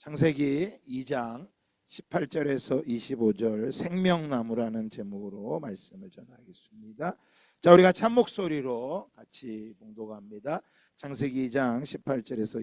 창세기 2장 18절에서 25절 생명나무라는 제목으로 말씀을 전하겠습니다. 자, 우리가 참목소리로 같이 봉독합니다. 창세기 2장 18절에서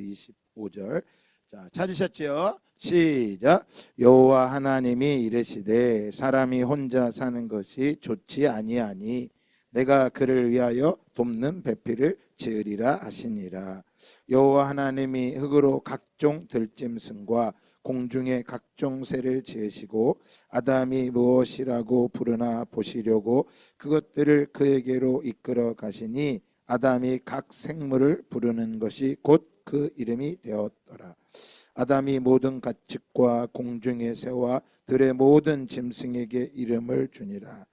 25절. 자, 찾으셨죠? 시작. 여호와 하나님이 이르시되 사람이 혼자 사는 것이 좋지 아니하니 내가 그를 위하여 돕는 배필을 지으리라 하시니라. 여호와 하나님이 흙으로 각종 들짐승과 공중의 각종 새를 지으시고 아담이 무엇이라고 부르나 보시려고 그것들을 그에게로 이끌어 가시니 아담이 각 생물을 부르는 것이 곧 그 이름이 되었더라. 아담이 모든 가축과 공중의 새와 들의 모든 짐승에게 이름을 주니라.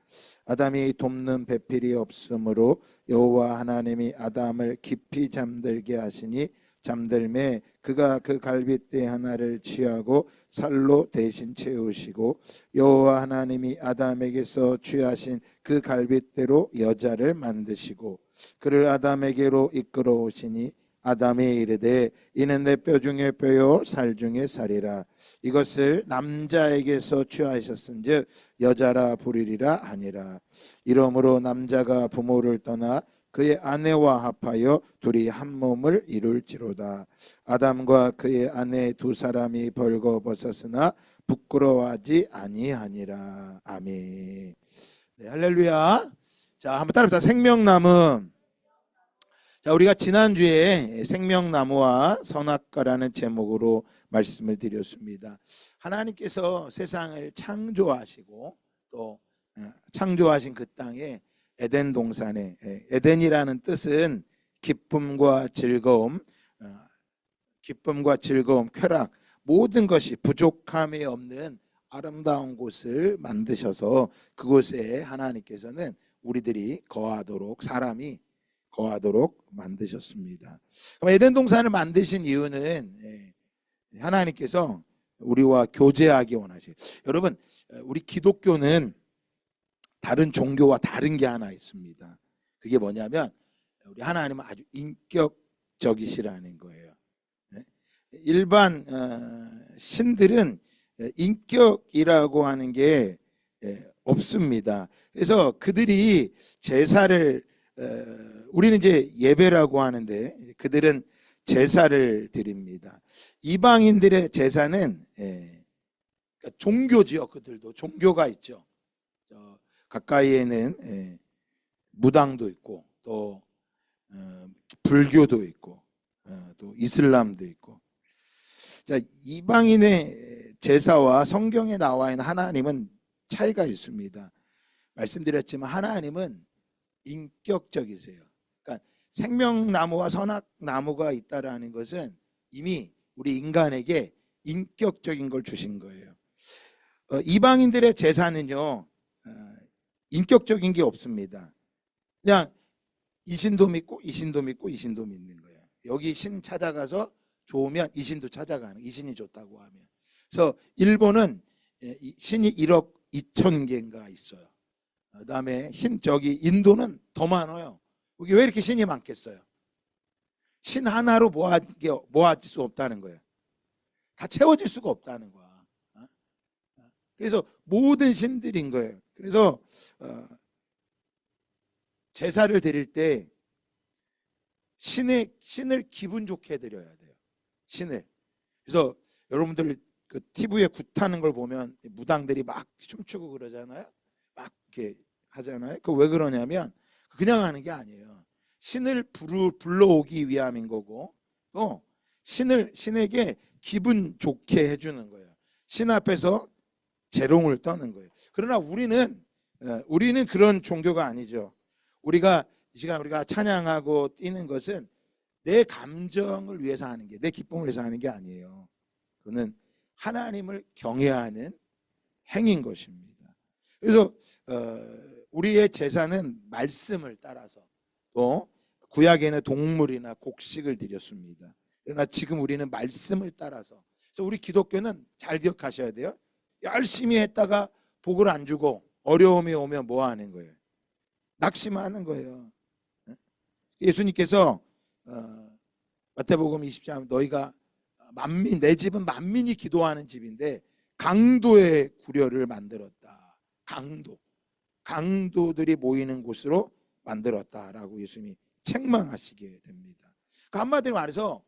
아담이 돕는 배필이 없으므로 여호와 하나님이 아담을 깊이 잠들게 하시니 잠들매 그가 그 갈빗대 하나를 취하고 살로 대신 채우시고 여호와 하나님이 아담에게서 취하신 그 갈빗대로 여자를 만드시고 그를 아담에게로 이끌어 오시니 아담이 이르되 이는 내 뼈 중에 뼈요 살 중에 살이라. 이것을 남자에게서 취하셨은즉 여자라 부르리라 하니라. 이러므로 남자가 부모를 떠나 그의 아내와 합하여 둘이 한 몸을 이룰지로다. 아담과 그의 아내 두 사람이 벌거벗었으나 부끄러워하지 아니하니라. 아멘. 네, 할렐루야. 자, 한번 따라합시다. 생명나무. 자, 우리가 지난주에 생명나무와 선악과라는 제목으로 말씀을 드렸습니다. 하나님께서 세상을 창조하시고 또 창조하신 그 땅에 에덴 동산에, 에덴이라는 뜻은 기쁨과 즐거움, 쾌락, 모든 것이 부족함이 없는 아름다운 곳을 만드셔서 그곳에 하나님께서는 우리들이 거하도록, 사람이 거하도록 만드셨습니다. 그럼 에덴 동산을 만드신 이유는 하나님께서 우리와 교제하기 원하시고, 여러분, 우리 기독교는 다른 종교와 다른 게 하나 있습니다. 그게 뭐냐면 우리 하나님은 아주 인격적이시라는 거예요. 일반 신들은 인격이라고 하는 게 없습니다. 그래서 그들이 제사를 우리는 이제 예배라고 하는데 그들은 제사를 드립니다. 이방인들의 제사는 그러니까 종교지요. 그들도 종교가 있죠. 가까이에는 무당도 있고 또 불교도 있고 또 이슬람도 있고. 자, 이방인의 제사와 성경에 나와 있는 하나님은 차이가 있습니다. 말씀드렸지만 하나님은 인격적이세요. 그러니까 생명나무와 선악나무가 있다라는 것은 이미 우리 인간에게 인격적인 걸 주신 거예요. 이방인들의 제사는요, 인격적인 게 없습니다. 그냥 이 신도 믿고 이 신도 믿고 이 신도 믿는 거예요. 여기 신 찾아가서 좋으면 이 신도 찾아가는, 이 신이 좋다고 하면. 그래서 일본은 신이 1억 2천 개인가 있어요. 그다음에 저기 인도는 더 많아요. 여기 왜 이렇게 신이 많겠어요? 신 하나로 모아질 수 없다는 거예요. 다 채워질 수가 없다는 거야. 그래서 모든 신들인 거예요. 그래서 제사를 드릴 때 신을 기분 좋게 드려야 돼요. 신을. 그래서 여러분들 그 TV에 굿하는 걸 보면 무당들이 막 춤추고 그러잖아요. 막 이렇게 하잖아요. 그 왜 그러냐면 그냥 하는 게 아니에요. 신을 불러오기 위함인 거고 또 신에게 기분 좋게 해주는 거예요. 신 앞에서 재롱을 떠는 거예요. 그러나 우리는 그런 종교가 아니죠. 우리가 이 시간 우리가 찬양하고 뛰는 것은 내 감정을 위해서 하는 게, 내 기쁨을 위해서 하는 게 아니에요. 그거는 하나님을 경외하는 행인 것입니다. 그래서 우리의 제사는 말씀을 따라서 또 구약에는 동물이나 곡식을 드렸습니다. 그러나 지금 우리는 말씀을 따라서. 그래서 우리 기독교는 잘 기억하셔야 돼요. 열심히 했다가 복을 안 주고 어려움이 오면 뭐 하는 거예요? 낙심하는 거예요. 예수님께서 마태복음 20장 너희가 만민, 내 집은 만민이 기도하는 집인데 강도의 구려를 만들었다. 강도들이 모이는 곳으로 만들었다라고 예수님이 책망하시게 됩니다. 그러니까 한마디로 말해서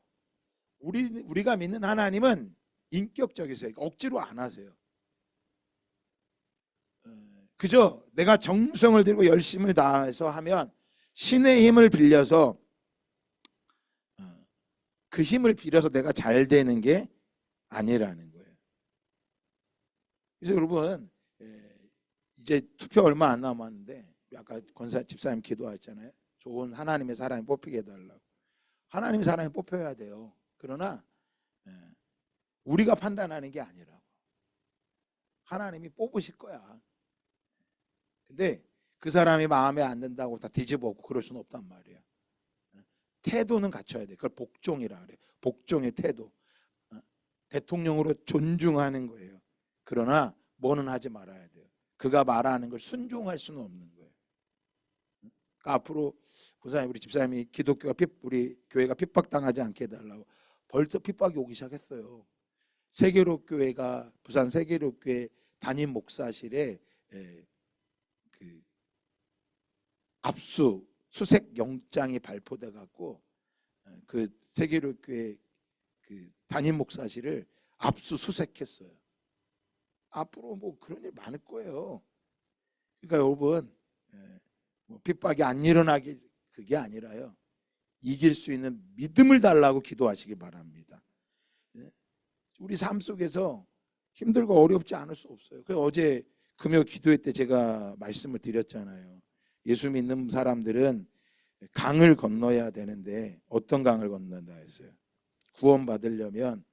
우리가 믿는 하나님은 인격적이세요. 억지로 안 하세요. 그저 내가 정성을 들이고 열심을 다해서 하면 신의 힘을 빌려서 그 힘을 빌려서 내가 잘 되는 게 아니라는 거예요. 그래서 여러분 이제 투표 얼마 안 남았는데 아까 권사 집사님 기도하셨잖아요. 좋은 하나님의 사람이 뽑히게 해달라고. 하나님의 사람이 뽑혀야 돼요. 그러나 우리가 판단하는 게 아니라고. 하나님이 뽑으실 거야. 근데 그 사람이 마음에 안 든다고 다 뒤집어엎고 그럴 수는 없단 말이야. 태도는 갖춰야 돼. 그걸 복종이라 그래. 복종의 태도. 대통령으로 존중하는 거예요. 그러나 뭐는 하지 말아야 돼요. 그가 말하는 걸 순종할 수는 없는 거예요. 그러니까 앞으로 권사님, 우리 집사님이 기독교가 우리 교회가 핍박당하지 않게 해달라고 벌써 핍박이 오기 시작했어요. 세계로교회가 부산 세계로교회 담임 목사실에 그 압수 수색 영장이 발표돼 갖고 그 세계로교회 그 담임 목사실을 압수 수색했어요. 앞으로 뭐 그런 일 많을 거예요. 그러니까 여러분 뭐 핍박이 안 일어나기 그게 아니라요. 이길 수 있는 믿음을 달라고 기도하시기 바랍니다. 우리 삶 속에서 힘들고 어렵지 않을 수 없어요. 그래서 어제 금요 기도회 때 제가 말씀을 드렸잖아요. 예수 믿는 사람들은 강을 건너야 되는데 어떤 강을 건넌다 했어요? 구원받으려면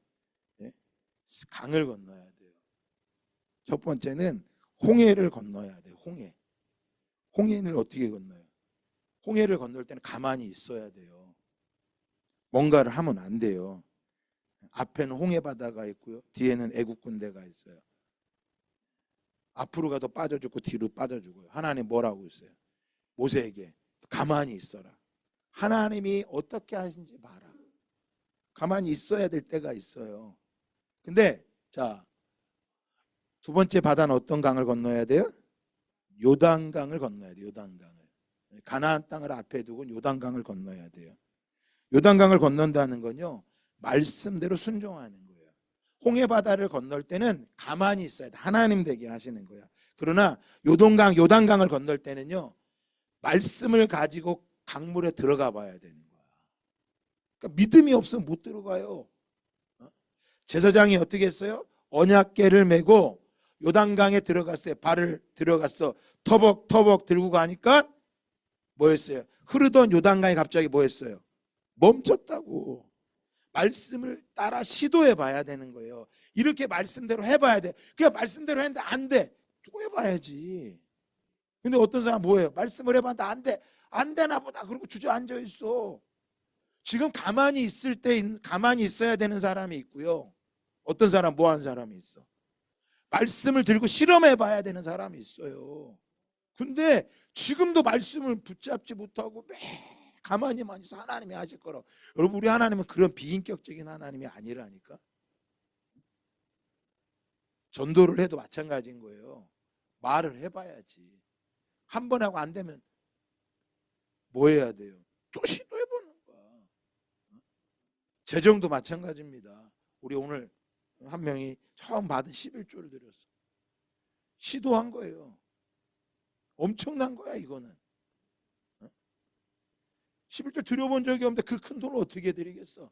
강을 건너야 돼요. 첫 번째는 홍해를 건너야 돼요. 홍해를 어떻게 건너요? 홍해를 건널 때는 가만히 있어야 돼요. 뭔가를 하면 안 돼요. 앞에는 홍해 바다가 있고요. 뒤에는 애국 군대가 있어요. 앞으로 가도 빠져 죽고 뒤로 빠져 죽어요. 하나님 뭐라고 했어요? 모세에게 가만히 있어라. 하나님이 어떻게 하신지 봐라. 가만히 있어야 될 때가 있어요. 근데 자, 두 번째 바다는 어떤 강을 건너야 돼요? 요단강을 건너야 돼요. 요단강을. 가나안 땅을 앞에 두고 요단강을 건너야 돼요. 요단강을 건넌다는 건요, 말씀대로 순종하는 거예요. 홍해바다를 건널 때는 가만히 있어야 돼. 하나님 되게 하시는 거야. 그러나 요단강을 건널 때는요, 말씀을 가지고 강물에 들어가 봐야 되는 거야. 그러니까 믿음이 없으면 못 들어가요. 제사장이 어떻게 했어요? 언약궤를 메고 요단강에 들어갔어요. 발을 들어갔어. 터벅터벅 들고 가니까 뭐 했어요? 흐르던 요단강이 갑자기 뭐 했어요? 멈췄다고. 말씀을 따라 시도해 봐야 되는 거예요. 이렇게 말씀대로 해봐야 돼. 그냥 말씀대로 했는데 안 돼. 또 해봐야지. 근데 어떤 사람 뭐예요? 말씀을 해봤는데 안 돼. 안 되나 보다. 그러고 주저앉아 있어. 지금 가만히 있을 때 가만히 있어야 되는 사람이 있고요. 어떤 사람 뭐 하는 사람이 있어? 말씀을 들고 실험해 봐야 되는 사람이 있어요. 근데 지금도 말씀을 붙잡지 못하고 매 가만히만 있어 하나님이 하실 거라고. 여러분, 우리 하나님은 그런 비인격적인 하나님이 아니라니까. 전도를 해도 마찬가지인 거예요. 말을 해봐야지. 한 번 하고 안 되면 뭐 해야 돼요? 또 시도해보는 거야. 재정도 마찬가지입니다. 우리 오늘 한 명이 처음 받은 11조를 드렸어. 시도한 거예요. 엄청난 거야 이거는. 11조 드려본 적이 없는데 그 큰 돈을 어떻게 드리겠어.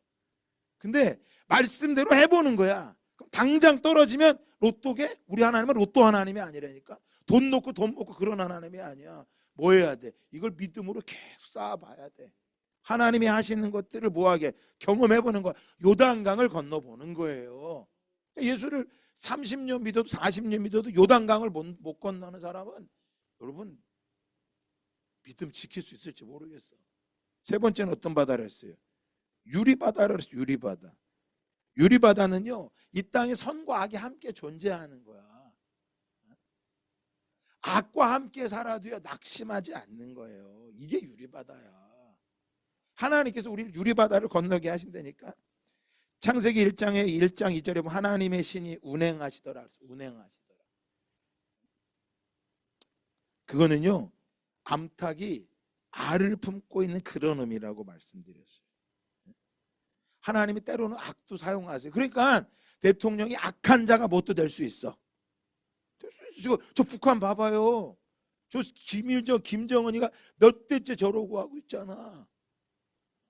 근데 말씀대로 해보는 거야. 그럼 당장 떨어지면 로또게? 우리 하나님은 로또 하나님이 아니라니까. 돈 놓고 돈 먹고 그런 하나님이 아니야. 뭐 해야 돼? 이걸 믿음으로 계속 쌓아봐야 돼. 하나님이 하시는 것들을 뭐하게 경험해보는 거야. 요단강을 건너보는 거예요. 예수를 30년 믿어도 40년 믿어도 요단강을 못 건너는 사람은 여러분 믿음 지킬 수 있을지 모르겠어. 세 번째는 어떤 바다를 했어요? 유리바다를 했어요. 유리바다. 유리바다는요, 이 땅에 선과 악이 함께 존재하는 거야. 악과 함께 살아도요 낙심하지 않는 거예요. 이게 유리바다야. 하나님께서 우리를 유리바다를 건너게 하신다니까. 창세기 1장에 1장 2절에 보면 하나님의 신이 운행하시더라. 운행하시더라. 그거는요, 암탉이 알을 품고 있는 그런 의미라고 말씀드렸어요. 하나님이 때로는 악도 사용하세요. 그러니까 대통령이 악한 자가 뭣도 될 수 있어. 될 수 있어. 저 북한 봐봐요. 저 김정은이가 몇 대째 저러고 하고 있잖아.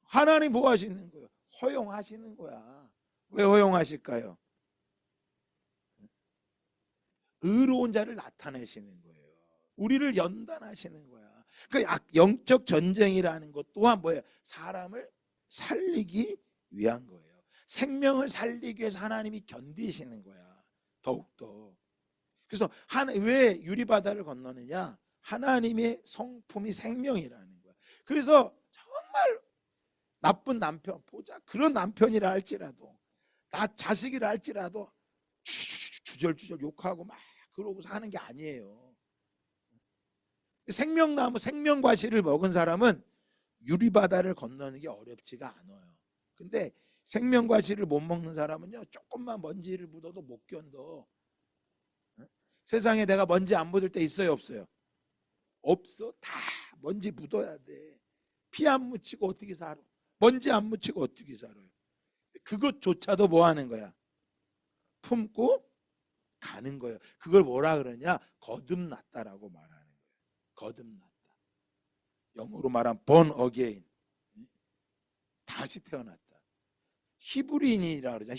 하나님 뭐 하시는 거예요? 허용하시는 거야. 왜 허용하실까요? 의로운 자를 나타내시는 거예요. 우리를 연단하시는 거야. 그 영적 전쟁이라는 것 또한 뭐예요? 사람을 살리기 위한 거예요. 생명을 살리기 위해서 하나님이 견디시는 거야. 더욱더. 그래서 왜 유리바다를 건너느냐? 하나님의 성품이 생명이라는 거야. 그래서 정말 나쁜 남편, 보자 그런 남편이라 할지라도, 나 자식이라 할지라도 주절주절 욕하고 막 그러고서 하는 게 아니에요. 생명나무, 생명과실을 먹은 사람은 유리바다를 건너는 게 어렵지가 않아요. 근데 생명과실을 못 먹는 사람은요, 조금만 먼지를 묻어도 못 견뎌. 세상에 내가 먼지 안 묻을 때 있어요, 없어요? 없어. 다 먼지 묻어야 돼. 피 안 묻히고 어떻게 살아? 먼지 안 묻히고 어떻게 살아요? 그것조차도 뭐 하는 거야? 품고 가는 거예요. 그걸 뭐라 그러냐? 거듭났다라고 말하는 거예요. 거듭났다. 영어로 말하면 born again. 다시 태어났다. 히브리인이라 그러잖아요.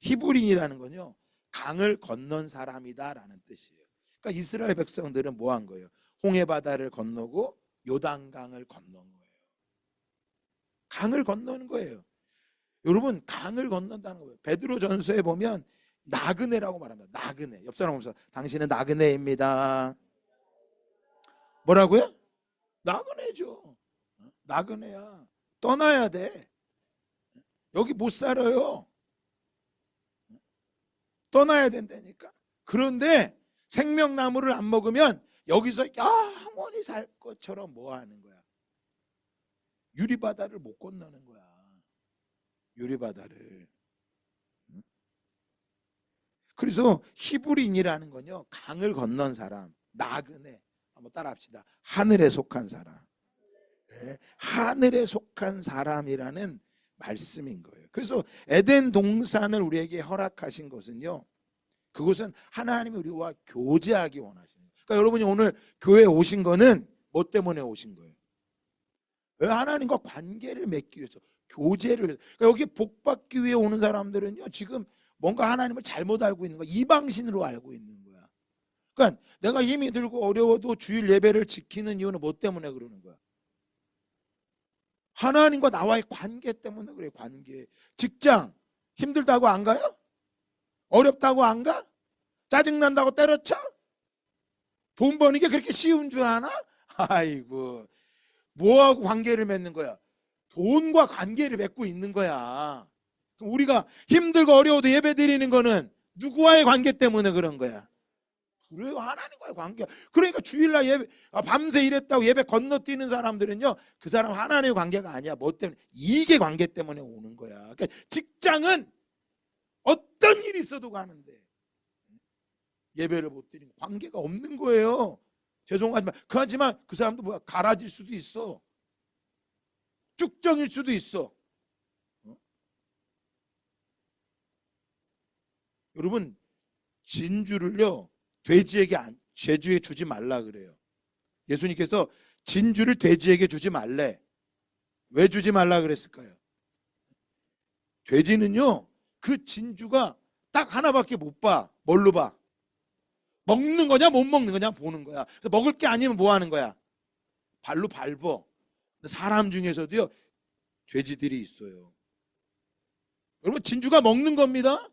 히브리인이라는 건요, 강을 건넌 사람이다라는 뜻이에요. 그러니까 이스라엘 백성들은 뭐 한 거예요? 홍해바다를 건너고 요단강을 건넌 거예요. 강을 건너는 거예요. 여러분, 강을 건넌다는 거예요. 베드로전서에 보면 나그네라고 말합니다. 나그네. 옆 사람 보면서 당신은 나그네입니다. 뭐라고요? 나그네죠. 나그네야. 떠나야 돼. 여기 못 살아요. 떠나야 된다니까. 그런데 생명나무를 안 먹으면 여기서 영원히 살 것처럼 뭐 하는 거야? 유리바다를 못 건너는 거야. 유리바다를. 그래서 히브리인이라는 건요, 강을 건넌 사람, 나그네. 한번 따라합시다. 하늘에 속한 사람. 네, 하늘에 속한 사람이라는 말씀인 거예요. 그래서 에덴 동산을 우리에게 허락하신 것은요, 그것은 하나님이 우리와 교제하기 원하시는 거예요. 그러니까 여러분이 오늘 교회에 오신 거는 뭐 때문에 오신 거예요? 왜? 하나님과 관계를 맺기 위해서, 교제를 위해서. 그러니까 여기 복 받기 위해 오는 사람들은요, 지금 뭔가 하나님을 잘못 알고 있는 거야. 이방신으로 알고 있는 거야. 그러니까 내가 힘이 들고 어려워도 주일 예배를 지키는 이유는 뭐 때문에 그러는 거야? 하나님과 나와의 관계 때문에 그래. 관계. 직장 힘들다고 안 가요? 어렵다고 안 가? 짜증난다고 때려쳐? 돈 버는 게 그렇게 쉬운 줄 아나? 아이고, 뭐하고 관계를 맺는 거야? 돈과 관계를 맺고 있는 거야. 그럼 우리가 힘들고 어려워도 예배 드리는 거는 누구와의 관계 때문에 그런 거야? 그래요, 하나님과의 관계. 그러니까 주일날 예배, 밤새 일했다고 예배 건너뛰는 사람들은요, 그 사람 하나님의 관계가 아니야. 뭐 때문에? 이익의 관계 때문에 오는 거야. 그러니까 직장은 어떤 일이 있어도 가는데 예배를 못 드리는 관계가 없는 거예요. 죄송하지만 그렇지만 그 사람도 뭐야, 갈아질 수도 있어. 쭉정일 수도 있어. 여러분, 진주를요, 돼지에게 제주에 주지 말라 그래요. 예수님께서 진주를 돼지에게 주지 말래. 왜 주지 말라 그랬을까요? 돼지는요, 그 진주가 딱 하나밖에 못 봐. 뭘로 봐? 먹는 거냐 못 먹는 거냐 보는 거야. 그래서 먹을 게 아니면 뭐 하는 거야? 발로 밟어. 사람 중에서도요, 돼지들이 있어요. 여러분, 진주가 먹는 겁니다.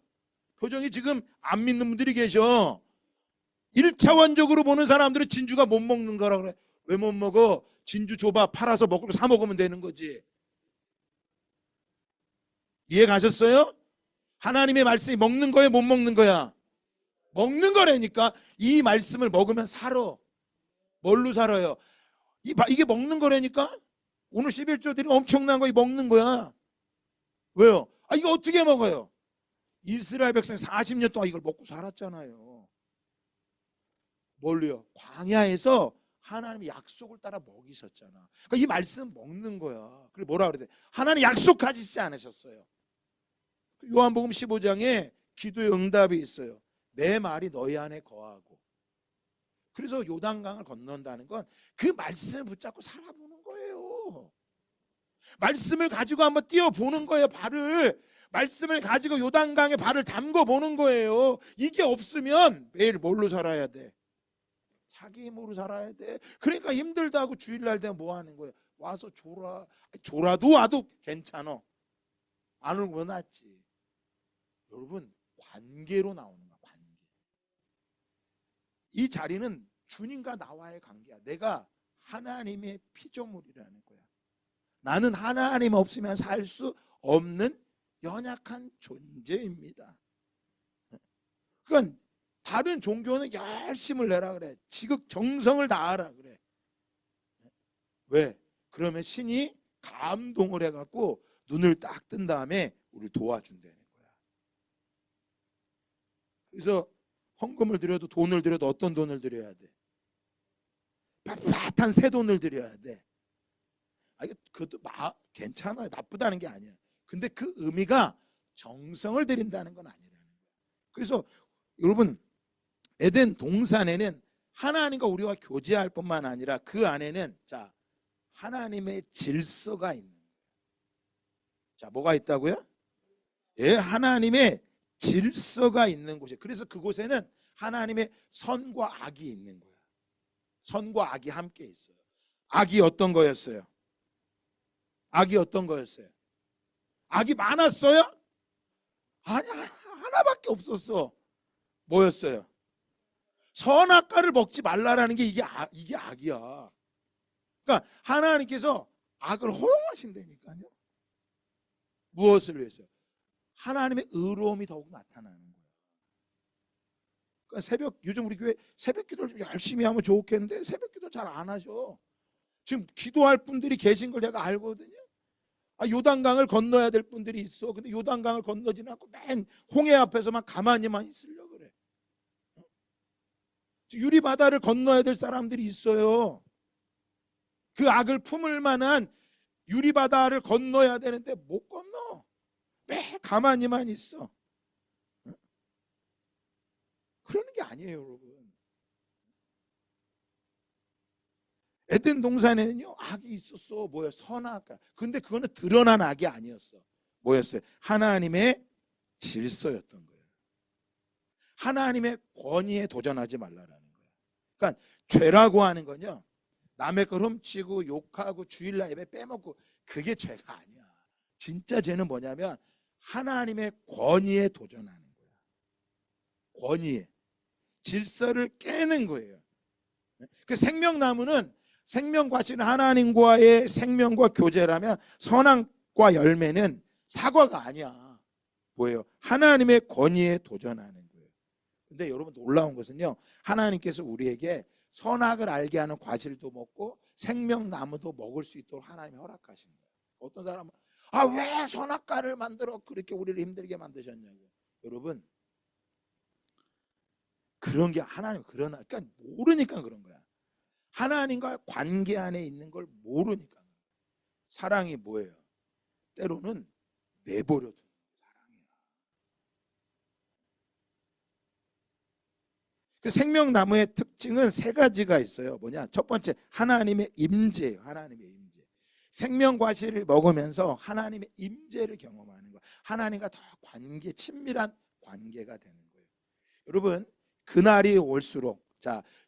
표정이 지금 안 믿는 분들이 계셔. 1차원적으로 보는 사람들은 진주가 못 먹는 거라 그래. 왜 못 먹어? 진주 줘봐. 팔아서 먹고 사 먹으면 되는 거지. 이해 가셨어요? 하나님의 말씀이 먹는 거예요, 못 먹는 거야? 먹는 거라니까. 이 말씀을 먹으면 살아. 뭘로 살아요? 이게 먹는 거라니까. 오늘 11조 드리면 엄청난 거 먹는 거야. 왜요? 이거 어떻게 먹어요? 이스라엘 백성 40년 동안 이걸 먹고 살았잖아요. 뭘로요? 광야에서 하나님의 약속을 따라 먹이셨잖아. 그러니까 이 말씀 먹는 거야. 그리고 뭐라 그래야 돼? 하나님 약속하시지 않으셨어요. 요한복음 15장에 기도의 응답이 있어요. 내 말이 너희 안에 거하고. 그래서 요단강을 건넌다는 건 그 말씀을 붙잡고 살아보는 거예요. 말씀을 가지고 한번 뛰어보는 거예요. 발을. 말씀을 가지고 요단강에 발을 담궈 보는 거예요. 이게 없으면 매일 뭘로 살아야 돼? 자기 힘으로 살아야 돼. 그러니까 힘들다고 주일날 되면 뭐 하는 거예요? 와서 졸아. 졸아도 와도 괜찮아. 안 오는 거 낫지. 여러분, 관계로 나오는 거야. 관계. 이 자리는 주님과 나와의 관계야. 내가 하나님의 피조물이라는 거야. 나는 하나님 없으면 살 수 없는 연약한 존재입니다. 그러니까 다른 종교는 열심을 내라 그래. 지극 정성을 다하라 그래. 왜? 그러면 신이 감동을 해갖고 눈을 딱 뜬 다음에 우리를 도와준다는 거야. 그래서 헌금을 드려도 돈을 드려도 어떤 돈을 드려야 돼? 빳빳한 새 돈을 드려야 돼. 그것도 괜찮아요. 나쁘다는 게 아니야. 근데 그 의미가 정성을 들인다는 건 아니라는 거야. 그래서 여러분, 에덴 동산에는 하나님과 우리와 교제할 뿐만 아니라 그 안에는 하나님의 질서가 있는 거예요. 뭐가 있다고요? 예, 하나님의 질서가 있는 곳이에요. 그래서 그곳에는 하나님의 선과 악이 있는 거야. 선과 악이 함께 있어요. 악이 어떤 거였어요? 악이 어떤 거였어요? 악이 많았어요? 아니, 하나밖에 없었어. 뭐였어요? 선악과를 먹지 말라라는 게 이게 악이야. 그러니까 하나님께서 악을 허용하신다니까요. 무엇을 위해서요? 하나님의 의로움이 더욱 나타나는 거예요. 그러니까 요즘 우리 교회 새벽 기도를 좀 열심히 하면 좋겠는데 새벽 기도 잘 안 하죠. 지금 기도할 분들이 계신 걸 제가 알거든요. 요단강을 건너야 될 분들이 있어. 근데 요단강을 건너지는 않고 맨 홍해 앞에서만 가만히만 있으려고 그래. 유리바다를 건너야 될 사람들이 있어요. 그 악을 품을 만한 유리바다를 건너야 되는데 못 건너. 매일 가만히만 있어. 그러는 게 아니에요, 여러분. 에덴 동산에는요, 악이 있었어. 뭐야? 선악. 근데 그거는 드러난 악이 아니었어. 뭐였어요? 하나님의 질서였던 거예요. 하나님의 권위에 도전하지 말라라는 거예요. 그러니까 죄라고 하는 건요, 남의 걸 훔치고 욕하고 주일날 예배 빼먹고 그게 죄가 아니야. 진짜 죄는 뭐냐면 하나님의 권위에 도전하는 거야. 권위에. 질서를 깨는 거예요. 그 생명나무는 생명과실은 하나님과의 생명과 교제라면 선악과 열매는 사과가 아니야. 뭐예요? 하나님의 권위에 도전하는 거예요. 근데 여러분 놀라운 것은요, 하나님께서 우리에게 선악을 알게 하는 과실도 먹고 생명나무도 먹을 수 있도록 하나님이 허락하신 거예요. 어떤 사람은 왜 선악과를 만들어 그렇게 우리를 힘들게 만드셨냐고. 여러분, 그런 게 하나님 그러니까 모르니까 그런 거야. 하나님과 관계 안에 있는 걸 모르니까. 사랑이 뭐예요? 때로는 내버려 두는 사랑이야. 그 생명나무의 특징은 세 가지가 있어요. 뭐냐? 첫 번째, 하나님의 임재예요. 하나님의 임재. 생명과실을 먹으면서 하나님의 임재를 경험하는 거예요. 하나님과 더 친밀한 관계가 되는 거예요. 여러분, 그날이 올수록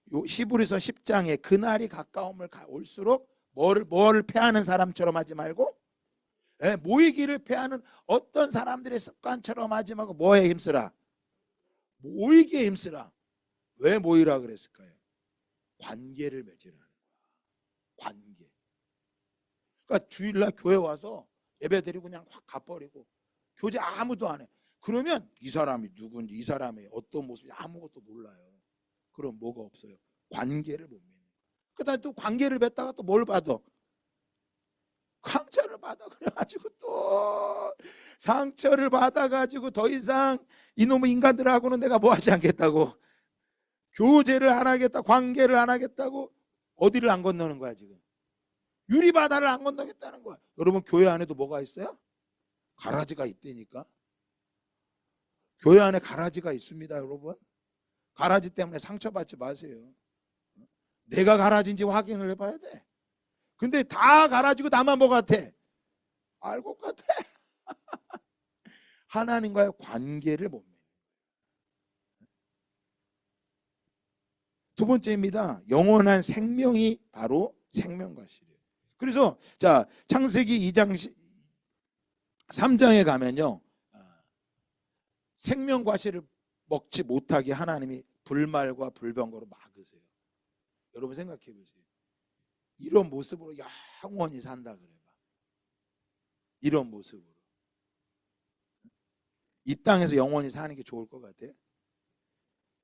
히브리서 10장에 그날이 가까움을 올수록 뭐를 패하는 사람처럼 하지 말고 모이기를 패하는 어떤 사람들의 습관처럼 하지 말고 뭐에 힘쓰라? 모이기에 힘쓰라. 왜 모이라 그랬을까요? 관계를 맺으라는 거야. 관계. 그러니까 주일날 교회 와서 예배 드리고 그냥 확 가버리고 교제 아무도 안 해. 그러면 이 사람이 누군지, 이 사람의 어떤 모습인지 아무것도 몰라요. 그럼 뭐가 없어요? 관계를 못 맺는 거예요. 그다음에 또 관계를 맺다가 또 뭘 받아? 상처를 받아 그래가지고 또 상처를 받아가지고 더 이상 이놈의 인간들하고는 내가 뭐 하지 않겠다고, 교제를 안 하겠다, 관계를 안 하겠다고 어디를 안 건너는 거야 지금. 유리바다를 안 건너겠다는 거야. 여러분 교회 안에도 뭐가 있어요? 가라지가 있다니까. 교회 안에 가라지가 있습니다 여러분. 가라지 때문에 상처받지 마세요. 내가 가라지인지 확인을 해봐야 돼. 근데 다 가라지고 나만 뭐 같아? 알고 같아. 하나님과의 관계를 못 맺는. 두 번째입니다. 영원한 생명이 바로 생명과실이에요. 그래서 자 창세기 2장 3장에 가면요, 생명과실을 먹지 못하게 하나님이 불말과 불병거로 막으세요. 여러분 생각해 보세요. 이런 모습으로 영원히 산다 그래봐. 이런 모습으로 이 땅에서 영원히 사는 게 좋을 것 같아요?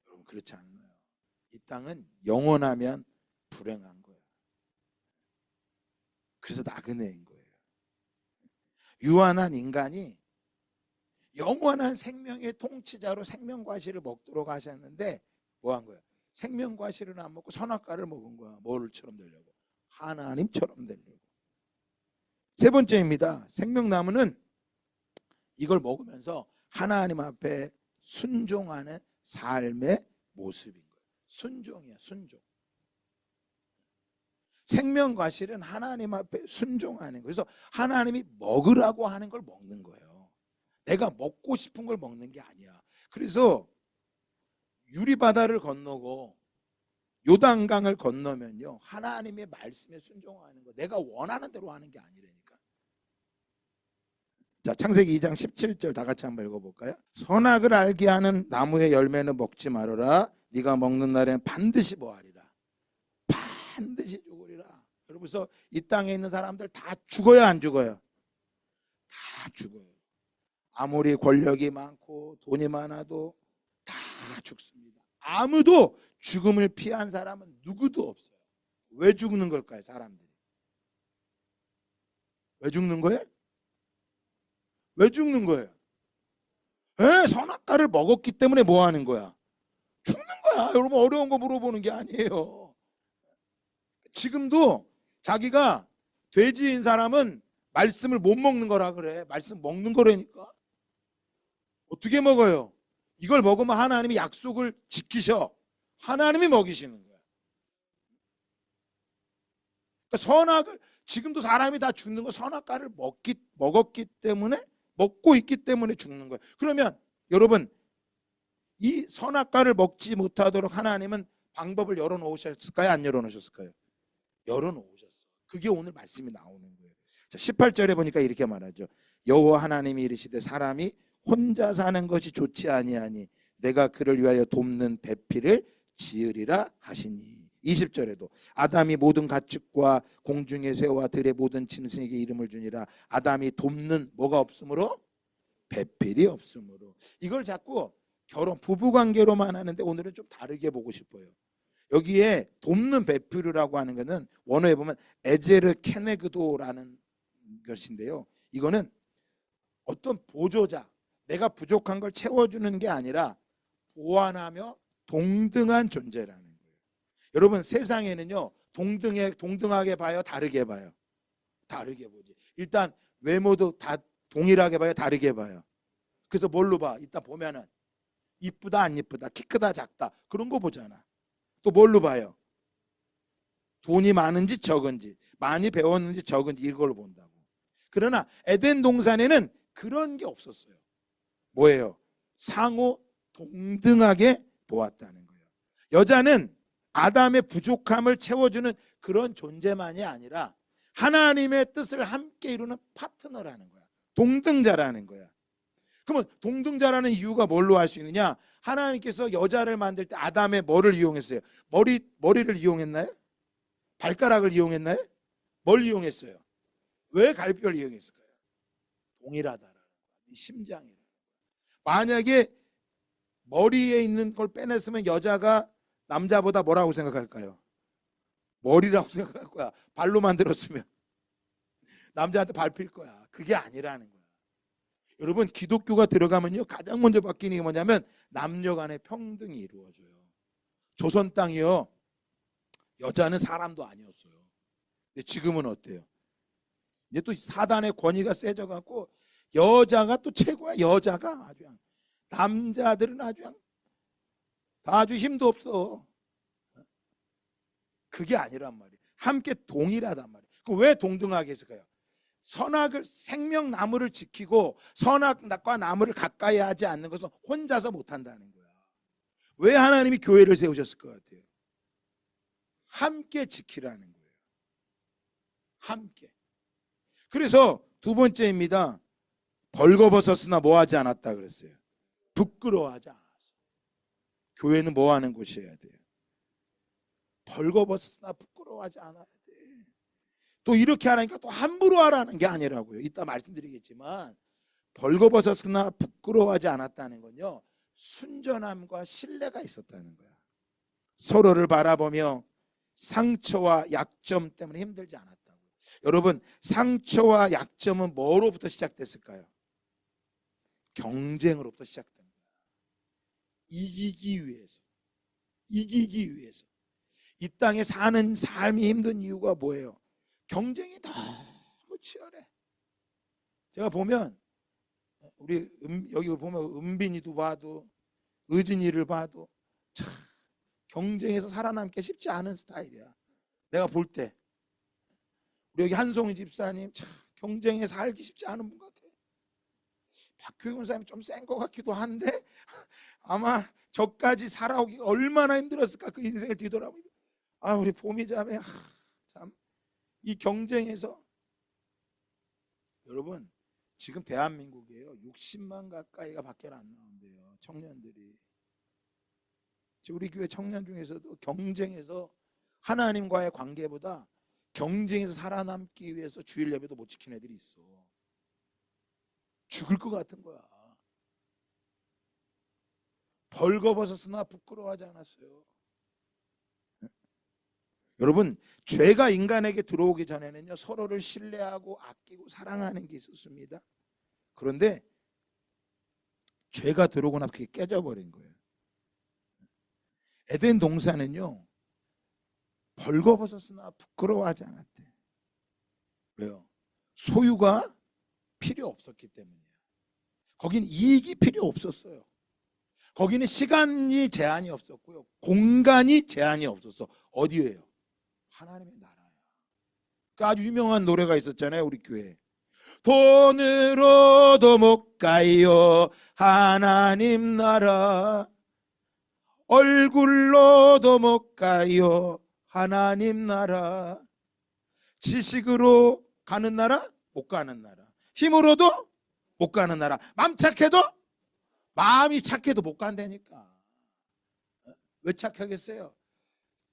여러분 그렇지 않아요. 이 땅은 영원하면 불행한 거예요. 그래서 나그네인 거예요. 유한한 인간이 영원한 생명의 통치자로 생명과실을 먹도록 하셨는데 뭐 한 거야? 생명과실은 안 먹고 선악과를 먹은 거야. 뭐를처럼 되려고? 하나님처럼 되려고. 세 번째입니다. 생명나무는 이걸 먹으면서 하나님 앞에 순종하는 삶의 모습인 거예요. 순종이야, 순종. 생명과실은 하나님 앞에 순종하는 거예요. 그래서 하나님이 먹으라고 하는 걸 먹는 거예요. 내가 먹고 싶은 걸 먹는 게 아니야. 그래서 유리바다를 건너고 요단강을 건너면요, 하나님의 말씀에 순종하는 거, 내가 원하는 대로 하는 게 아니라니까. 자, 창세기 2장 17절 다 같이 한번 읽어볼까요? 선악을 알게 하는 나무의 열매는 먹지 말아라. 네가 먹는 날에는 반드시 뭐하리라? 반드시 죽으리라. 그러면서 이 땅에 있는 사람들 다 죽어요, 안 죽어요? 다 죽어요. 아무리 권력이 많고 돈이 많아도 다 죽습니다. 아무도 죽음을 피한 사람은 누구도 없어요. 왜 죽는 걸까요, 사람들이? 왜 죽는 거예요? 왜 죽는 거예요? 선악과를 먹었기 때문에 뭐 하는 거야? 죽는 거야. 여러분 어려운 거 물어보는 게 아니에요. 지금도 자기가 돼지인 사람은 말씀을 못 먹는 거라 그래. 말씀 먹는 거라니까. 어떻게 먹어요? 이걸 먹으면 하나님이 약속을 지키셔. 하나님이 먹이시는 거야. 그러니까 선악을, 지금도 사람이 다 죽는 거 선악과를 먹었기 때문에, 먹고 있기 때문에 죽는 거예요. 그러면 여러분 이 선악과를 먹지 못하도록 하나님은 방법을 열어놓으셨을까요? 안 열어놓으셨을까요? 열어놓으셨어. 그게 오늘 말씀이 나오는 거예요. 자, 18절에 보니까 이렇게 말하죠. 여호와 하나님이 이르시되 사람이 혼자 사는 것이 좋지 아니하니 내가 그를 위하여 돕는 배필을 지으리라 하시니. 20절에도 아담이 모든 가축과 공중의 새와 들의 모든 짐승에게 이름을 주니라. 아담이 돕는 뭐가 없으므로? 배필이 없으므로. 이걸 자꾸 결혼 부부관계로만 하는데 오늘은 좀 다르게 보고 싶어요. 여기에 돕는 배필이라고 하는 것은 원어에 보면 에제르 케네그도라는 것인데요, 이거는 어떤 보조자, 내가 부족한 걸 채워주는 게 아니라 보완하며 동등한 존재라는 거예요. 여러분 세상에는요, 동등하게 봐요, 다르게 봐요? 다르게 보지. 일단 외모도 다 동일하게 봐요, 다르게 봐요? 그래서 뭘로 봐? 일단 보면은 이쁘다 안 이쁘다, 키 크다 작다, 그런 거 보잖아. 또 뭘로 봐요? 돈이 많은지 적은지, 많이 배웠는지 적은지, 이걸 본다고. 그러나 에덴 동산에는 그런 게 없었어요. 뭐예요? 상호 동등하게 보았다는 거예요. 여자는 아담의 부족함을 채워주는 그런 존재만이 아니라 하나님의 뜻을 함께 이루는 파트너라는 거야. 동등자라는 거야. 그러면 동등자라는 이유가 뭘로 알 수 있느냐? 하나님께서 여자를 만들 때 아담의 뭐를 이용했어요? 머리를 이용했나요? 발가락을 이용했나요? 뭘 이용했어요? 왜 갈비를 이용했을까요? 동일하다라는 거야. 네 심장이라는 거야. 만약에 머리에 있는 걸 빼냈으면 여자가 남자보다 뭐라고 생각할까요? 머리라고 생각할 거야. 발로 만들었으면. 남자한테 밟힐 거야. 그게 아니라는 거야. 여러분, 기독교가 들어가면요, 가장 먼저 바뀌는 게 뭐냐면 남녀 간의 평등이 이루어져요. 조선 땅이요, 여자는 사람도 아니었어요. 근데 지금은 어때요? 이제 또 사단의 권위가 세져갖고 여자가 또 최고야. 여자가 아주 그냥. 남자들은 아주 그냥 다 아주 힘도 없어. 그게 아니란 말이에요. 함께 동일하단 말이에요. 왜 동등하게 했을까요? 선악을, 생명나무를 지키고 선악과 나무를 가까이 하지 않는 것은 혼자서 못한다는 거야. 왜 하나님이 교회를 세우셨을 것 같아요? 함께 지키라는 거예요. 함께. 그래서 두 번째입니다. 벌거벗었으나 뭐하지 않았다 그랬어요. 부끄러워하지 않았어. 교회는 뭐하는 곳이어야 돼요? 벌거벗었으나 부끄러워하지 않아야 돼. 또 이렇게 하라니까 또 함부로 하라는 게 아니라고요. 이따 말씀드리겠지만 벌거벗었으나 부끄러워하지 않았다는 건요, 순전함과 신뢰가 있었다는 거야. 서로를 바라보며 상처와 약점 때문에 힘들지 않았다고. 여러분, 상처와 약점은 뭐로부터 시작됐을까요? 경쟁으로부터 시작된 거야. 이기기 위해서. 이기기 위해서. 이 땅에 사는 삶이 힘든 이유가 뭐예요? 경쟁이 너무 치열해. 제가 보면 우리 여기 보면 은빈이도 봐도 의진이를 봐도 참 경쟁에서 살아남기 쉽지 않은 스타일이야. 내가 볼 때 우리 여기 한송이 집사님 참 경쟁에 살기 쉽지 않은 분 같아. 박효경 권사님 좀 센 것 같기도 한데 아마 저까지 살아오기가 얼마나 힘들었을까. 그 인생을 뒤돌아보면 우리 봄이 자매 참 이 경쟁에서. 여러분, 지금 대한민국이에요. 60만 가까이가 밖에 안 나온대요. 청년들이. 우리 교회 청년 중에서도 경쟁에서 하나님과의 관계보다 경쟁에서 살아남기 위해서 주일 예배도 못 지킨 애들이 있어. 죽을 것 같은 거야. 벌거벗었으나 부끄러워하지 않았어요. 여러분, 죄가 인간에게 들어오기 전에는요, 서로를 신뢰하고 아끼고 사랑하는 게 있었습니다. 그런데 죄가 들어오고 나서 그게 깨져버린 거예요. 에덴 동산은요, 벌거벗었으나 부끄러워하지 않았대. 왜요? 소유가 필요 없었기 때문이에요. 거긴 이익이 필요 없었어요. 거기는 시간이 제한이 없었고요, 공간이 제한이 없었어. 어디예요? 하나님의 나라야. 그 아주 유명한 노래가 있었잖아요, 우리 교회. 돈으로도 못 가요 하나님 나라, 얼굴로도 못 가요 하나님 나라, 지식으로 가는 나라? 못 가는 나라. 힘으로도 못 가는 나라. 마음이 착해도 못 간다니까. 왜 착하겠어요?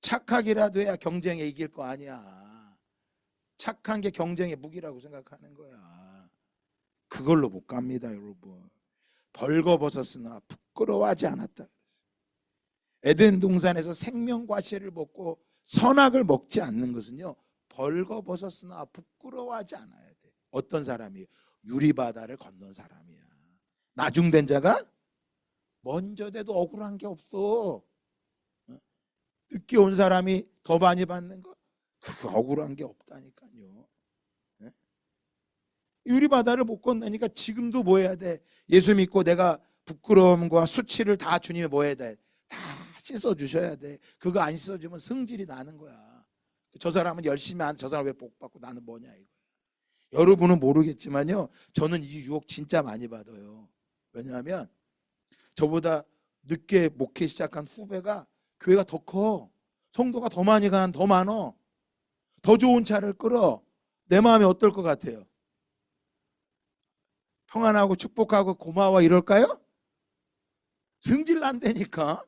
착하기라도 해야 경쟁에 이길 거 아니야. 착한 게 경쟁의 무기라고 생각하는 거야. 그걸로 못 갑니다, 여러분. 벌거벗었으나 부끄러워하지 않았다. 에덴 동산에서 생명과실을 먹고 선악을 먹지 않는 것은요, 벌거벗었으나 부끄러워하지 않아야 돼. 어떤 사람이? 유리바다를 건넌 사람이야. 나중된 자가 먼저 돼도 억울한 게 없어. 늦게 온 사람이 더 많이 받는 거, 그거 억울한 게 없다니까요. 유리바다를 못 건너니까 지금도 뭐 해야 돼? 예수 믿고 내가 부끄러움과 수치를 다 주님이 뭐 해야 돼? 다 씻어주셔야 돼. 그거 안 씻어주면 승질이 나는 거야. 저 사람은 열심히 한, 저 사람 왜 복 받고 나는 뭐냐 이거야. 여러분은 모르겠지만요, 저는 이 유혹 진짜 많이 받아요. 왜냐하면 저보다 늦게 목회 시작한 후배가 교회가 더 커. 성도가 더 많이 더 많어. 더 좋은 차를 끌어. 내 마음이 어떨 것 같아요? 평안하고 축복하고 고마워 이럴까요? 승질 난다니까.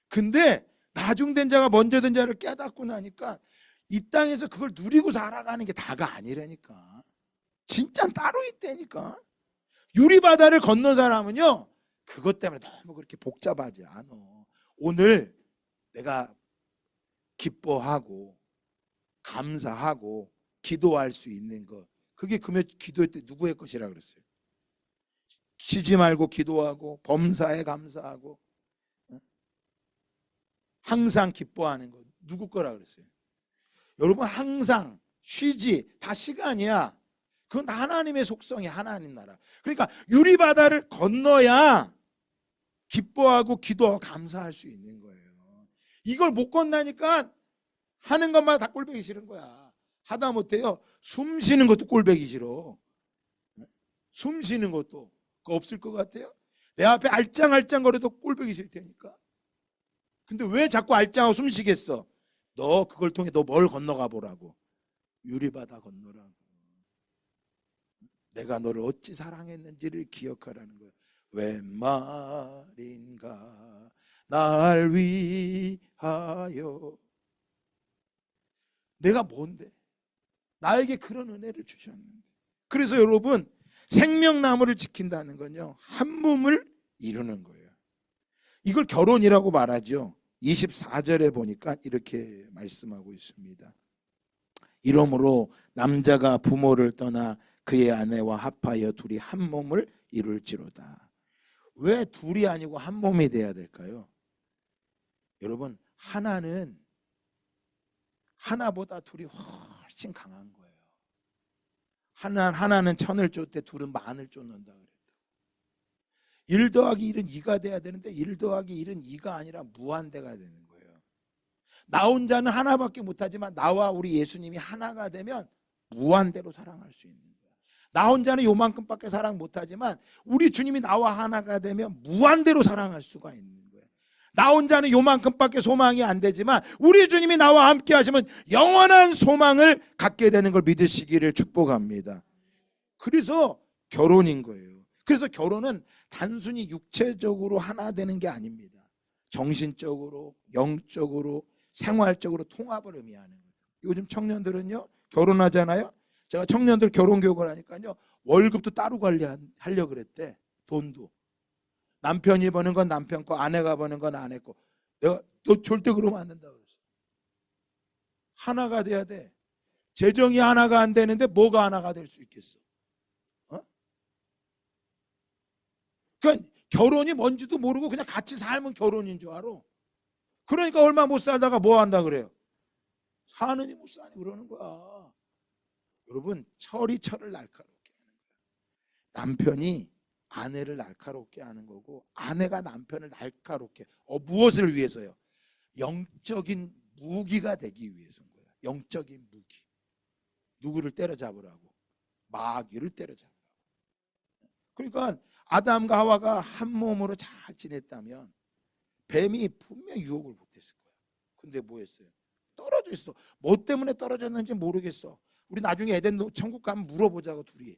근데 나중된 자가 먼저 된 자를 깨닫고 나니까 이 땅에서 그걸 누리고 살아가는 게 다가 아니라니까. 진짜 따로 있다니까. 유리바다를 건넌 사람은요, 그것 때문에 너무 그렇게 복잡하지 않아. 오늘 내가 기뻐하고 감사하고 기도할 수 있는 것, 그게 금요 기도회 때 누구의 것이라 그랬어요? 쉬지 말고 기도하고 범사에 감사하고 항상 기뻐하는 것 누구 거라 그랬어요? 여러분 항상 쉬지 다 시간이야. 그건 다 하나님의 속성이 하나님 나라. 그러니까 유리바다를 건너야 기뻐하고 기도하고 감사할 수 있는 거예요. 이걸 못 건너니까 하는 것마다 다 꼴보기 싫은 거야. 하다 못해요. 숨 쉬는 것도 꼴보기 싫어. 숨 쉬는 것도 그거 없을 것 같아요? 내 앞에 알짱알짱 거려도 꼴보기 싫을 테니까. 근데 왜 자꾸 알짱하고 숨 쉬겠어? 너 그걸 통해 너 뭘 건너가 보라고. 유리바다 건너라고. 내가 너를 어찌 사랑했는지를 기억하라는 거야. 웬 말인가 날 위하여. 내가 뭔데? 나에게 그런 은혜를 주셨는데. 그래서 여러분 생명나무를 지킨다는 건요 한 몸을 이루는 거예요. 이걸 결혼이라고 말하죠. 24절에 보니까 이렇게 말씀하고 있습니다. 이러므로 남자가 부모를 떠나 그의 아내와 합하여 둘이 한 몸을 이룰지로다. 왜 둘이 아니고 한 몸이 돼야 될까요? 여러분 하나는 하나보다 둘이 훨씬 강한 거예요. 하나는 천을 쫓되 둘은 만을 쫓는다 그랬다. 1 더하기 1은 2가 돼야 되는데 1 더하기 1은 2가 아니라 무한대가 되는 거예요. 나 혼자는 하나밖에 못하지만 나와 우리 예수님이 하나가 되면 무한대로 사랑할 수 있는 거예요. 나 혼자는 요만큼밖에 사랑 못하지만 우리 주님이 나와 하나가 되면 무한대로 사랑할 수가 있는 거예요. 나 혼자는 요만큼밖에 소망이 안 되지만 우리 주님이 나와 함께 하시면 영원한 소망을 갖게 되는 걸 믿으시기를 축복합니다. 그래서 결혼인 거예요. 그래서 결혼은 단순히 육체적으로 하나 되는 게 아닙니다. 정신적으로, 영적으로, 생활적으로 통합을 의미하는 거예요. 요즘 청년들은요 결혼하잖아요. 제가 청년들 결혼 교육을 하니까요 월급도 따로 관리하려고 그랬대. 돈도 남편이 버는 건 남편 거, 아내가 버는 건 아내 거. 내가 너 절대 그러면 안 된다 그랬어. 하나가 돼야 돼. 재정이 하나가 안 되는데 뭐가 하나가 될 수 있겠어? 그러니까 결혼이 뭔지도 모르고 그냥 같이 살면 결혼인 줄 알아. 그러니까 얼마 못 살다가 뭐 한다 그래요? 사느니 못 사니 그러는 거야. 여러분 철이 철을 날카롭게 하는 거야. 남편이 아내를 날카롭게 하는 거고 아내가 남편을 날카롭게 무엇을 위해서요? 영적인 무기가 되기 위해서인 거야. 영적인 무기. 누구를 때려잡으라고? 마귀를 때려잡으라고. 그러니까 아담과 하와가 한 몸으로 잘 지냈다면 뱀이 분명 유혹을 못했을 거야. 근데 뭐 했어요? 떨어져 있어. 뭐 때문에 떨어졌는지 모르겠어. 우리 나중에 에덴 천국 가면 물어보자고 둘이.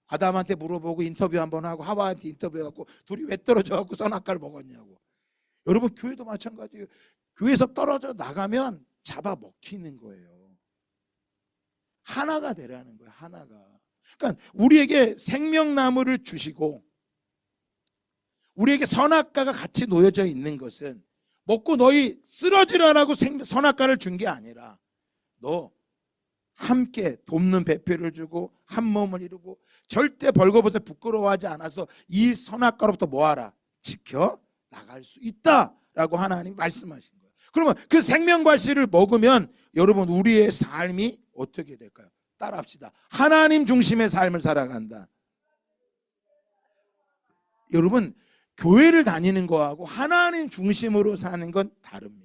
아담한테 물어보고 인터뷰 한번 하고 하와한테 인터뷰해갖고 둘이 왜 떨어져갖고 선악과를 먹었냐고. 여러분 교회도 마찬가지예요. 교회에서 떨어져 나가면 잡아먹히는 거예요. 하나가 되라는 거예요. 하나가. 그러니까 우리에게 생명나무를 주시고 우리에게 선악과가 같이 놓여져 있는 것은 먹고 너희 쓰러지라라고 선악과를 준 게 아니라 너 함께 돕는 배필을 주고 한 몸을 이루고 절대 벌거벗어 부끄러워하지 않아서 이 선악과로부터 뭐하라? 지켜 나갈 수 있다라고 하나님 말씀하신 거예요. 그러면 그 생명과실을 먹으면 여러분 우리의 삶이 어떻게 될까요? 따라합시다. 하나님 중심의 삶을 살아간다. 여러분 교회를 다니는 거하고 하나님 중심으로 사는 건 다릅니다.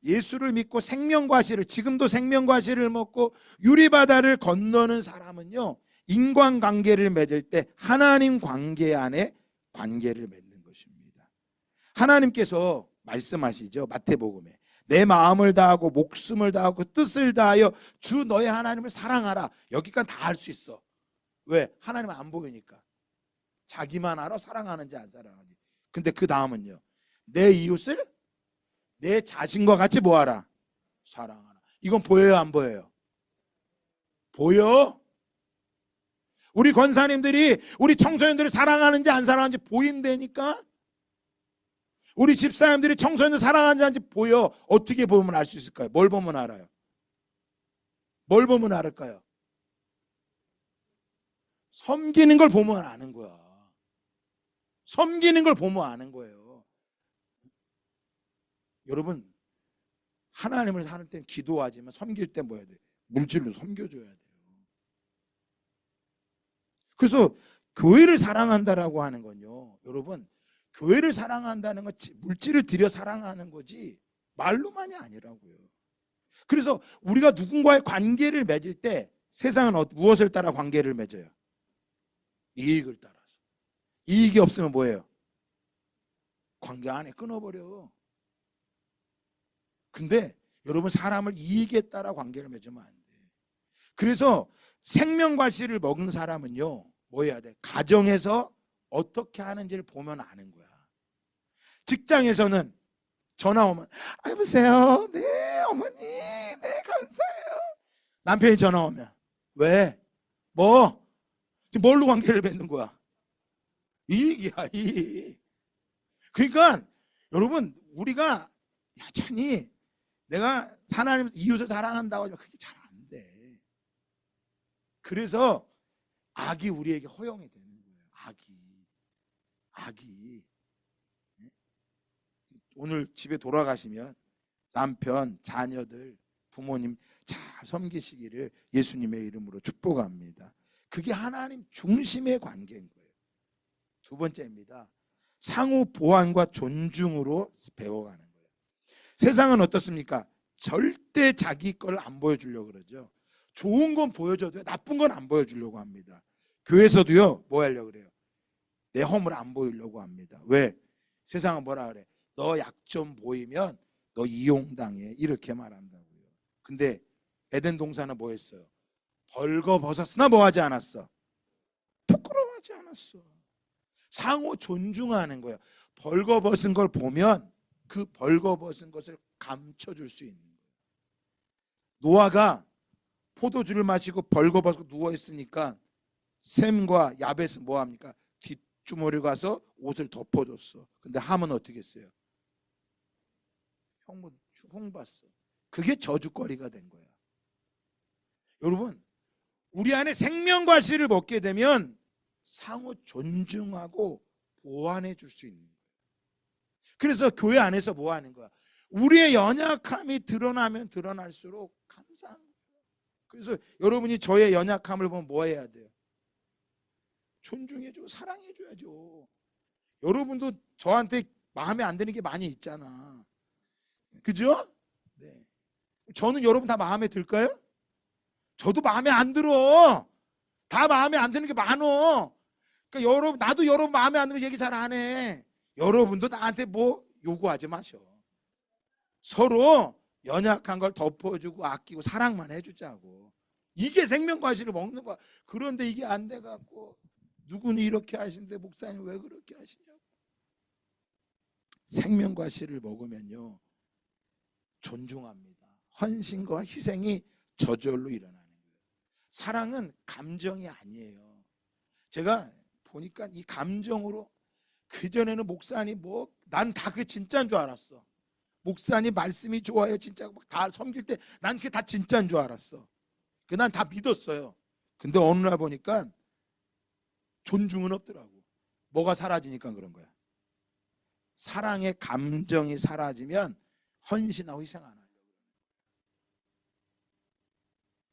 예수를 믿고 생명과실을 지금도 생명과실을 먹고 유리바다를 건너는 사람은요 인간관계를 맺을 때 하나님 관계 안에 관계를 맺는 것입니다. 하나님께서 말씀하시죠. 마태복음에 내 마음을 다하고 목숨을 다하고 뜻을 다하여 주 너의 하나님을 사랑하라. 여기까지 다 할 수 있어. 왜? 하나님은 안 보이니까. 자기만 알아 사랑하는지 안 사랑하는지. 근데 그 다음은요. 내 이웃을 내 자신과 같이 뭐하라? 사랑하라. 이건 보여요 안 보여요? 보여? 우리 권사님들이 우리 청소년들을 사랑하는지 안 사랑하는지 보인다니까? 우리 집사님들이 청소년들 사랑하는지 안 보여. 어떻게 보면 알 수 있을까요? 뭘 보면 알아요? 뭘 보면 알을까요? 섬기는 걸 보면 아는 거야. 섬기는 걸 보면 아는 거예요. 여러분, 하나님을 사는 때는 기도하지만 섬길 때 뭐 해야 돼? 물질로 섬겨줘야 돼요. 그래서 교회를 사랑한다라고 하는 건요, 여러분, 교회를 사랑한다는 건 물질을 들여 사랑하는 거지 말로만이 아니라고요. 그래서 우리가 누군가의 관계를 맺을 때 세상은 무엇을 따라 관계를 맺어요? 이익을 따라서. 이익이 없으면 뭐예요? 관계 안에 끊어버려. 근데 여러분, 사람을 이익에 따라 관계를 맺으면 안 돼. 그래서 생명과실을 먹는 사람은요, 뭐 해야 돼? 가정에서 어떻게 하는지를 보면 아는 거야. 직장에서는 전화 오면, 여보세요, 네 어머니, 네 감사해요. 남편이 전화 오면, 왜? 뭐? 지금 뭘로 관계를 맺는 거야? 이익이야, 이익. 그러니까 여러분, 우리가 여전히 내가 하나님 이웃을 사랑한다고 하지만 그게 잘 안 돼. 그래서 악이 우리에게 허용이 되는 거예요. 악이. 오늘 집에 돌아가시면 남편, 자녀들, 부모님 잘 섬기시기를 예수님의 이름으로 축복합니다. 그게 하나님 중심의 관계인 거예요. 두 번째입니다. 상호 보완과 존중으로 배워가는 거예요. 세상은 어떻습니까? 절대 자기 걸 안 보여주려고 그러죠. 좋은 건 보여줘도 나쁜 건 안 보여주려고 합니다. 교회에서도요, 뭐 하려고 그래요? 내 허물 안 보이려고 합니다. 왜? 세상은 뭐라 그래? 너 약점 보이면 너 이용당해, 이렇게 말한다고요. 근데 에덴 동산은 뭐 했어요? 벌거벗었으나 뭐 하지 않았어? 부끄러워하지 않았어. 상호 존중하는 거예요. 벌거벗은 걸 보면 그 벌거벗은 것을 감춰줄 수 있는 거예요. 노아가 포도주를 마시고 벌거벗고 누워있으니까 셈과 야벳은 뭐 합니까? 뒷주머니 가서 옷을 덮어줬어. 근데 함은 어떻게 했어요? 흉 봤어. 그게 저주거리가 된 거야. 여러분, 우리 안에 생명과 씨를 먹게 되면 상호 존중하고 보완해 줄 수 있는 거예요. 그래서 교회 안에서 뭐 하는 거야? 우리의 연약함이 드러나면 드러날수록 감사한 거예요. 그래서 여러분이 저의 연약함을 보면 뭐 해야 돼요? 존중해주고 사랑해줘야죠. 여러분도 저한테 마음에 안 드는 게 많이 있잖아. 그죠? 네. 저는 여러분 다 마음에 들까요? 저도 마음에 안 들어. 다 마음에 안 드는 게 많어. 그러니까 여러분, 나도 여러분 마음에 안 드는 거 얘기 잘 안 해. 여러분도 나한테 뭐 요구하지 마셔. 서로 연약한 걸 덮어주고 아끼고 사랑만 해주자고. 이게 생명과실을 먹는 거야. 그런데 이게 안 돼갖고 누구는 이렇게 하시는데 목사님 왜 그렇게 하시냐고. 생명과실을 먹으면요, 존중합니다. 헌신과 희생이 저절로 일어나는 거예요. 사랑은 감정이 아니에요. 제가 보니까 이 감정으로, 그전에는 목사님 뭐 난 다 그게 진짜인 줄 알았어. 목사님 말씀이 좋아요 진짜 다 섬길 때 난 그게 다 진짜인 줄 알았어. 난 다 믿었어요. 근데 어느 날 보니까 존중은 없더라고. 뭐가 사라지니까 그런 거야. 사랑의 감정이 사라지면 헌신하고 희생 안 하려고.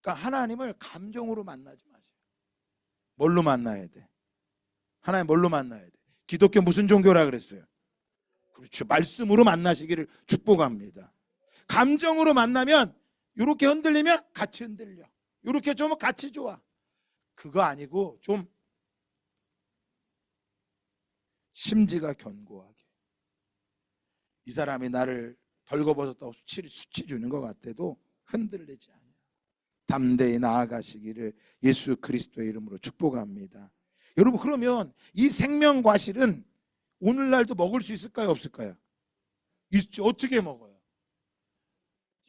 그러니까 하나님을 감정으로 만나지 마세요. 뭘로 만나야 돼? 하나님 뭘로 만나야 돼? 기독교 무슨 종교라 그랬어요? 그렇죠. 말씀으로 만나시기를 축복합니다. 감정으로 만나면 이렇게 흔들리면 같이 흔들려. 이렇게 좀 같이 좋아. 그거 아니고 좀 심지가 견고하게. 이 사람이 나를 벌거벗었다고 수치 주는 것 같아도 흔들리지 않아요. 담대히 나아가시기를 예수 그리스도의 이름으로 축복합니다. 여러분, 그러면 이 생명과실은 오늘날도 먹을 수 있을까요, 없을까요? 있죠. 어떻게 먹어요?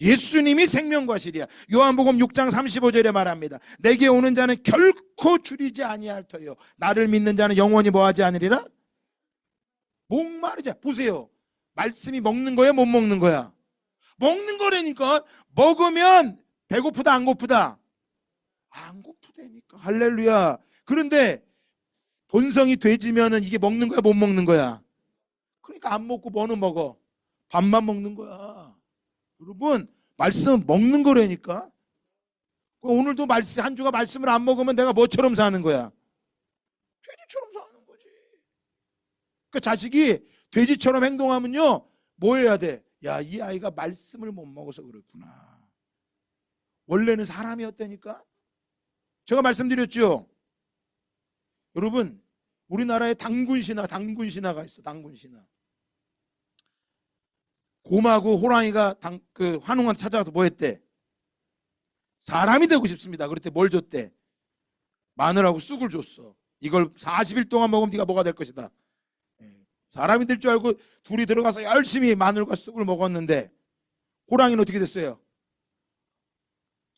예수님이 생명과실이야. 요한복음 6장 35절에 말합니다. 내게 오는 자는 결코 줄이지 아니할 터요. 나를 믿는 자는 영원히 뭐하지 않으리라? 목마르지. 보세요. 말씀이 먹는 거야, 못 먹는 거야? 먹는 거라니까. 먹으면 배고프다, 안 고프다? 안 고프다니까. 할렐루야. 그런데 본성이 돼지면은 이게 먹는 거야, 못 먹는 거야? 그러니까 안 먹고 뭐는 먹어? 밥만 먹는 거야. 여러분, 말씀은 먹는 거라니까. 오늘도 말씀, 한 주가 말씀을 안 먹으면 내가 뭐처럼 사는 거야? 돼지처럼 사는 거지. 그 자식이 돼지처럼 행동하면요, 뭐 해야 돼? 야, 이 아이가 말씀을 못 먹어서 그렇구나. 원래는 사람이었다니까. 제가 말씀드렸죠. 여러분, 우리나라에 당군 신화가 있어. 당군 신화. 곰하고 호랑이가 환웅한테 찾아가서 뭐 했대? 사람이 되고 싶습니다. 그랬더니 뭘 줬대? 마늘하고 쑥을 줬어. 이걸 40일 동안 먹으면 네가 뭐가 될 것이다. 사람이 될 줄 알고 둘이 들어가서 열심히 마늘과 쑥을 먹었는데 호랑이는 어떻게 됐어요?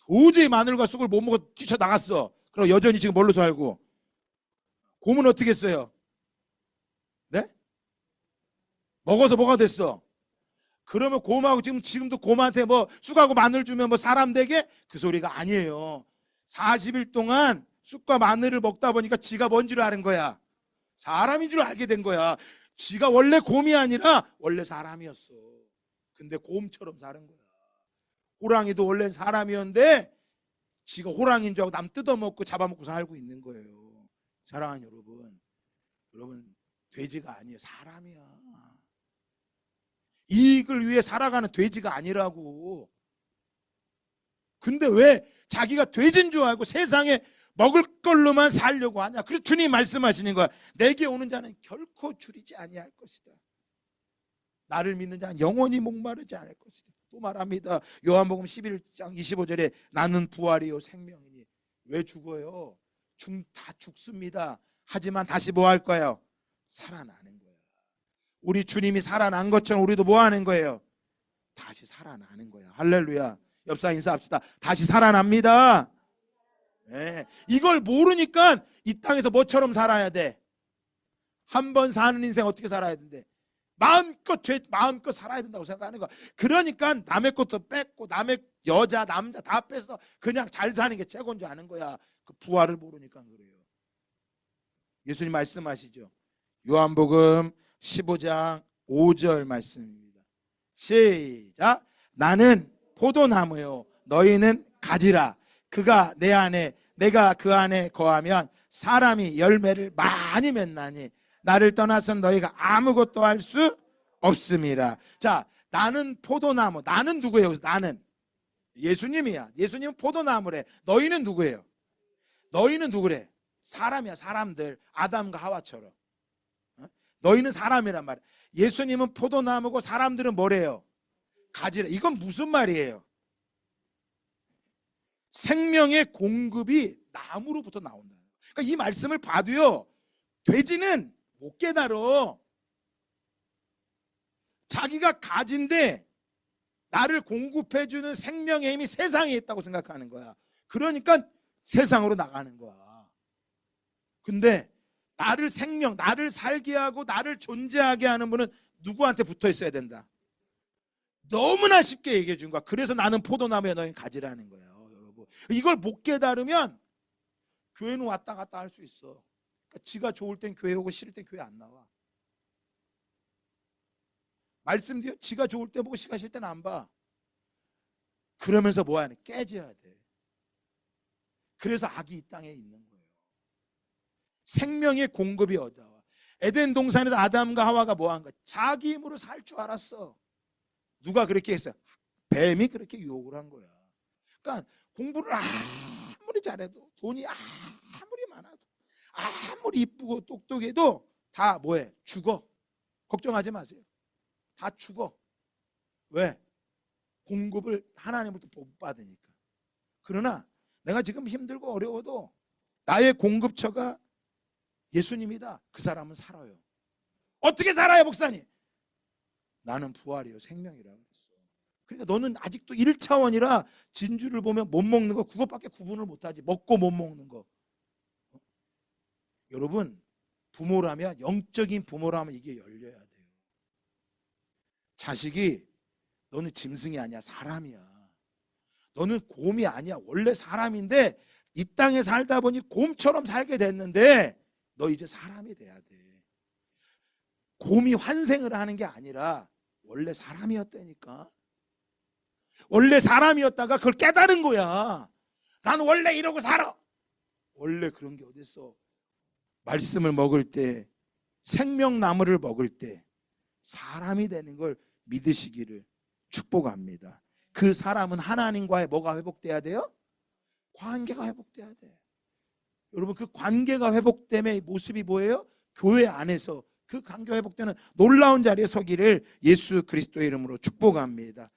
도저히 마늘과 쑥을 못 먹어 뛰쳐나갔어. 그럼 여전히 지금 뭘로 살고? 곰은 어떻게 했어요? 네? 먹어서 뭐가 됐어? 그러면 곰하고 지금도 곰한테 뭐 쑥하고 마늘 주면 뭐 사람 되게? 그 소리가 아니에요. 40일 동안 쑥과 마늘을 먹다 보니까 지가 뭔 줄 아는 거야. 사람인 줄 알게 된 거야. 지가 원래 곰이 아니라 원래 사람이었어. 근데 곰처럼 사는 거야. 호랑이도 원래 사람이었는데 지가 호랑이인 줄 알고 남 뜯어먹고 잡아먹고 살고 있는 거예요. 사랑하는 여러분 돼지가 아니에요. 사람이야. 이익을 위해 살아가는 돼지가 아니라고. 근데 왜 자기가 돼지인 줄 알고 세상에 먹을 걸로만 살려고 하냐. 그래서 주님 말씀하시는 거야. 내게 오는 자는 결코 줄이지 아니할 것이다. 나를 믿는 자는 영원히 목마르지 않을 것이다. 또 말합니다. 요한복음 11장 25절에 나는 부활이요 생명이니. 왜 죽어요? 다 죽습니다. 하지만 다시 뭐 할 거예요? 살아나는 거야. 우리 주님이 살아난 것처럼 우리도 뭐 하는 거예요? 다시 살아나는 거야. 할렐루야. 옆사 인사합시다. 다시 살아납니다. 네. 이걸 모르니까 이 땅에서 뭐처럼 살아야 돼? 한 번 사는 인생 어떻게 살아야 된대? 마음껏 살아야 된다고 생각하는 거야. 그러니까 남의 것도 뺏고 남의 여자 남자 다 뺏어 그냥 잘 사는 게 최고인 줄 아는 거야. 그 부활을 모르니까 그래요. 예수님 말씀하시죠. 요한복음 15장 5절 말씀입니다. 시작. 나는 포도나무요 너희는 가지라. 그가 내 안에 내가 그 안에 거하면 사람이 열매를 많이 맺나니 나를 떠나선 너희가 아무것도 할 수 없음이라. 자, 나는 포도나무. 나는 누구예요? 여기서 나는 예수님이야. 예수님은 포도나무래. 너희는 누구예요? 너희는 누구래? 사람이야. 사람들. 아담과 하와처럼. 너희는 사람이란 말이야. 예수님은 포도나무고 사람들은 뭐래요? 가지래. 이건 무슨 말이에요? 생명의 공급이 나무로부터 나온다. 그러니까 이 말씀을 봐도요, 돼지는 못 깨달어. 자기가 가지인데 나를 공급해주는 생명의 힘이 세상에 있다고 생각하는 거야. 그러니까 세상으로 나가는 거야. 근데 나를 나를 살게 하고 나를 존재하게 하는 분은 누구한테 붙어 있어야 된다? 너무나 쉽게 얘기해 준 거야. 그래서 나는 포도나무에 너희는 가지라는 거예요, 여러분. 이걸 못 깨달으면 교회는 왔다 갔다 할 수 있어. 그러니까 지가 좋을 땐 교회 오고 싫을 땐 교회 안 나와. 말씀드려. 지가 좋을 때 보고 지가 싫을 때는 안 봐. 그러면서 뭐 하냐? 깨져야 돼. 그래서 악이 이 땅에 있는 거예요. 생명의 공급이 어디와? 에덴 동산에서 아담과 하와가 뭐 한 거야? 자기 힘으로 살 줄 알았어. 누가 그렇게 했어요? 뱀이 그렇게 유혹을 한 거야. 그러니까 공부를 아무리 잘해도 돈이 아무리 많아도 아무리 이쁘고 똑똑해도 다 뭐해? 죽어. 걱정하지 마세요. 다 죽어. 왜? 공급을 하나님으로부터 못 받으니까. 그러나 내가 지금 힘들고 어려워도 나의 공급처가 예수님이다. 그 사람은 살아요. 어떻게 살아요, 목사님? 나는 부활이요 생명이라고 그랬어. 그러니까 너는 아직도 1차원이라 진주를 보면 못 먹는 거 그것밖에 구분을 못하지. 먹고 못 먹는 거. 여러분, 부모라면, 영적인 부모라면 이게 열려야 돼요. 자식이 너는 짐승이 아니야, 사람이야. 너는 곰이 아니야, 원래 사람인데 이 땅에 살다 보니 곰처럼 살게 됐는데 너 이제 사람이 돼야 돼. 곰이 환생을 하는 게 아니라 원래 사람이었다니까. 원래 사람이었다가 그걸 깨달은 거야. 난 원래 이러고 살아. 원래 그런 게 어딨어. 말씀을 먹을 때, 생명나무를 먹을 때 사람이 되는 걸 믿으시기를 축복합니다. 그 사람은 하나님과의 뭐가 회복돼야 돼요? 관계가 회복돼야 돼. 여러분, 그 관계가 회복됨의 모습이 뭐예요? 교회 안에서 그 관계 회복되는 놀라운 자리에 서기를 예수 그리스도의 이름으로 축복합니다.